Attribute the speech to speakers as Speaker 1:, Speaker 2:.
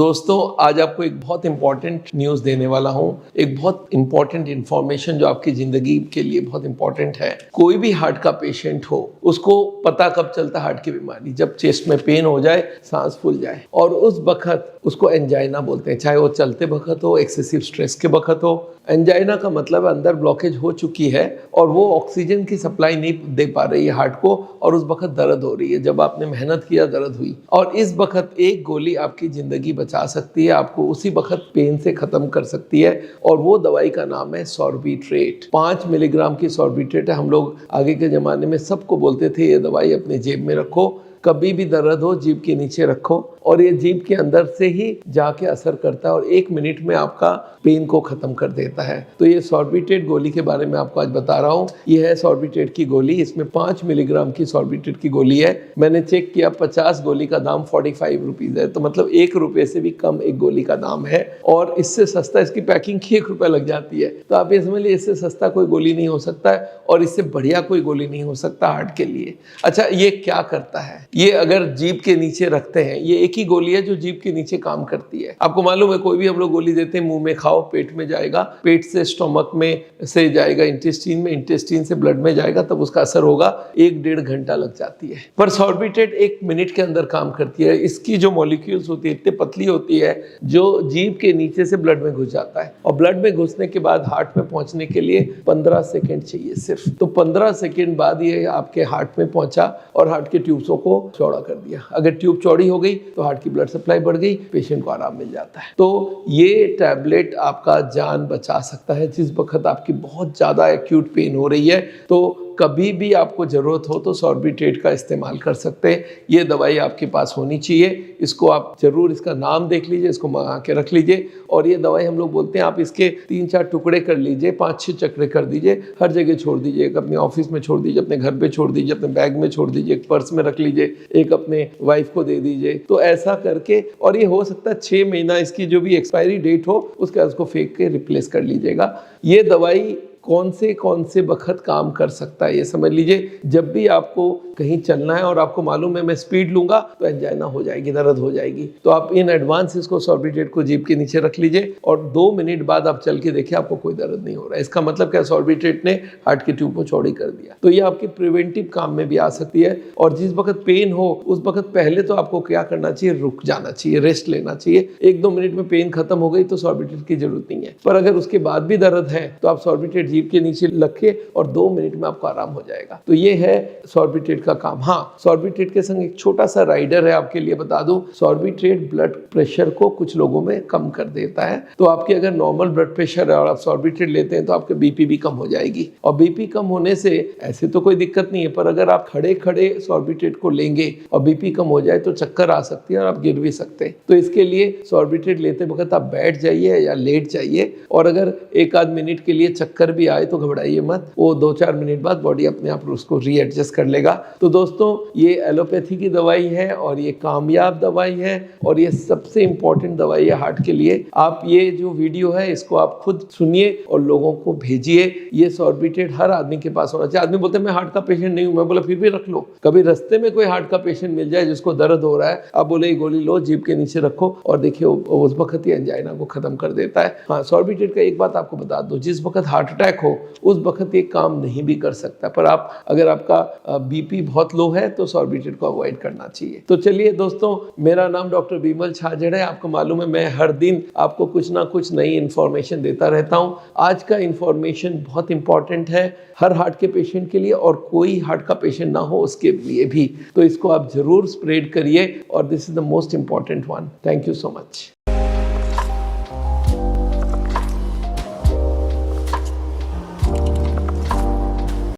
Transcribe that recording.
Speaker 1: दोस्तों, आज आपको एक बहुत इंपॉर्टेंट न्यूज़ देने वाला हूँ। एक बहुत इंपॉर्टेंट इन्फॉर्मेशन जो आपकी ज़िंदगी के लिए बहुत इंपॉर्टेंट है। कोई भी हार्ट का पेशेंट हो, उसको पता कब चलता हार्ट की बीमारी, जब चेस्ट में पेन हो जाए, सांस फूल जाए, और उस वक्त उसको एंजाइना बोलते हैं। चाहे वो चलते वक्त हो, एक्सेसिव स्ट्रेस के वक्त हो। एंजाइना का मतलब अंदर ब्लॉकेज हो चुकी है और वो ऑक्सीजन की सप्लाई नहीं दे पा रही है हार्ट को, और उस वक्त दर्द हो रही है। जब आपने मेहनत किया, दर्द हुई, और इस वक्त एक गोली आपकी ज़िंदगी बचा सकती है, आपको उसी वक्त पेन से ख़त्म कर सकती है। और वो दवाई का नाम है सॉर्बिट्रेट। 5 मिलीग्राम की सॉर्बिट्रेट है। हम लोग आगे के ज़माने में सबको बोलते थे ये दवाई अपने जेब में रखो, कभी भी दर्द हो जीभ के नीचे रखो, और ये जीभ के अंदर से ही जाके असर करता है और 1 मिनट में आपका पेन को ख़त्म कर देता है। तो ये सॉर्बिट्रेट गोली के बारे में आपको आज बता रहा हूँ। ये है सॉर्बिट्रेट की गोली। इसमें 5 मिलीग्राम की सॉर्बिट्रेट की गोली है। मैंने चेक किया, 50 गोली का दाम 45 रुपीज़ है। तो मतलब 1 रुपये से भी कम एक गोली का दाम है, और इससे सस्ता इसकी पैकिंग की 1 रुपया लग जाती है। तो आप ये समझ लीजिए, इससे सस्ता कोई गोली नहीं हो सकता है, और इससे बढ़िया कोई गोली नहीं हो सकता हार्ट के लिए। अच्छा, ये क्या करता है? ये अगर जीभ के नीचे रखते हैं, ये एक ही गोली है जो जीभ के नीचे काम करती है। आपको मालूम है, कोई भी हम लोग गोली देते हैं, मुंह में खाओ, पेट में जाएगा, पेट से स्टोमक में से जाएगा इंटेस्टीन में, इंटेस्टीन से ब्लड में जाएगा, तब उसका असर होगा। 1-1.5 घंटा लग जाती है। पर सॉर्बिट्रेट 1 मिनट के अंदर काम करती है। इसकी जो मॉलिक्यूल्स होती है इतनी पतली होती है, जो जीभ के नीचे से ब्लड में घुस जाता है, और ब्लड में घुसने के बाद हार्ट में पहुंचने के लिए 15 सेकेंड चाहिए सिर्फ। तो 15 सेकेंड बाद ये आपके हार्ट में पहुंचा और हार्ट के ट्यूब्सों को चौड़ा कर दिया। अगर ट्यूब चौड़ी हो गई तो हार्ट की ब्लड सप्लाई बढ़ गई, पेशेंट को आराम मिल जाता है। तो ये टैबलेट आपका जान बचा सकता है। जिस वक्त आपकी बहुत ज़्यादा एक्यूट पेन हो रही है, तो कभी भी आपको ज़रूरत हो तो सॉर्बिट्रेट का इस्तेमाल कर सकते हैं। ये दवाई आपके पास होनी चाहिए। इसको आप ज़रूर इसका नाम देख लीजिए, इसको मंगा के रख लीजिए। और ये दवाई हम लोग बोलते हैं, आप इसके 3-4 टुकड़े कर लीजिए, 5-6 चक्रे कर दीजिए, हर जगह छोड़ दीजिए। एक अपने ऑफिस में छोड़ दीजिए, अपने घर पे छोड़ दीजिए, अपने बैग में छोड़ दीजिए, एक पर्स में रख लीजिए, एक अपने वाइफ को दे दीजिए। तो ऐसा करके, और ये हो सकता है 6 महीना इसकी जो भी एक्सपायरी डेट हो, उसके बाद उसको फेंक के रिप्लेस कर लीजिएगा। ये दवाई कौन से वक्त काम कर सकता है, ये समझ लीजिए। जब भी आपको कहीं चलना है और आपको मालूम है मैं स्पीड लूंगा तो एंजाइना हो जाएगी, दर्द हो जाएगी, तो आप इन एडवांस इसको सॉर्बिट्रेट को जीभ के नीचे रख लीजिए, और 2 मिनट बाद आप चल के देखिए, आपको कोई दर्द नहीं हो रहा है। इसका मतलब क्या, सॉर्बिट्रेट ने हार्ट की ट्यूब को चौड़ी कर दिया। तो ये आपके प्रिवेंटिव काम में भी आ सकती है। और जिस वक्त पेन हो, उस वक्त पहले तो आपको क्या करना चाहिए, रुक जाना चाहिए, रेस्ट लेना चाहिए। 1-2 मिनट में पेन खत्म हो गई तो सॉर्बिट्रेट की जरूरत नहीं है। पर अगर उसके बाद भी दर्द है तो आप सॉर्बिट्रेट जीभ के नीचे रखिए और 2 मिनट में आपको आराम हो जाएगा। तो ये है सॉर्बिट्रेट का काम। हाँ, सॉर्बिट्रेट के संग एक छोटा सा राइडर है आपके लिए, बता दूं। सॉर्बिट्रेट ब्लड प्रेशर को कुछ लोगों में कम कर देता है। तो आपके अगर नॉर्मल ब्लड प्रेशर है और आप सॉर्बिट्रेट लेते हैं तो आपके बीपी भी कम हो जाएगी। और बीपी कम होने से ऐसे तो कोई दिक्कत नहीं है, पर अगर आप खड़े खड़े सॉर्बिट्रेट को लेंगे और बीपी कम हो जाए तो चक्कर आ सकती है और आप गिर भी सकते हैं। तो इसके लिए सॉर्बिट्रेट लेते वक्त आप बैठ जाइए या लेट जाइए, और अगर 1-आध मिनट के लिए चक्कर भी आए तो घबराइए मत, वो 2-4 मिनट बाद बॉडी अपने आप उसको रीएडजस्ट कर लेगा। तो दोस्तों, ये एलोपैथी की दवाई है और ये कामयाब दवाई है, और ये सबसे इंपॉर्टेंट दवाई है हार्ट के लिए। आप ये जो वीडियो है इसको आप खुद सुनिए और लोगों को भेजिए। ये सॉर्बिट्रेट हर आदमी के पास होना चाहिए। आदमी बोलते हैं मैं हार्ट का पेशेंट नहीं हूँ, मैं बोला फिर भी रख लो। कभी रास्ते में कोई हार्ट का पेशेंट मिल जाए जिसको दर्द हो रहा है, आप बोले ये गोली लो, जीभ के नीचे रखो, और देखिए उस वक्त ही एंजाइना को खत्म कर देता है। हाँ, सॉर्बिट्रेट का एक बात आपको बता दो, जिस वक्त हार्ट अटैक हो उस वक्त ये काम नहीं भी कर सकता। पर आप अगर आपका बीपी बहुत लो है तो सॉर्बिट्रेट को अवॉइड करना चाहिए। तो चलिए दोस्तों, मेरा नाम डॉक्टर बिमल छाजड़ है। आपको मालूम है मैं हर दिन आपको कुछ ना कुछ नई इन्फॉर्मेशन देता रहता हूँ। आज का इन्फॉर्मेशन बहुत इंपॉर्टेंट है हर हार्ट के पेशेंट के लिए, और कोई हार्ट का पेशेंट ना हो उसके लिए भी। तो इसको आप जरूर स्प्रेड करिए, और this is the most important one. Thank you so much.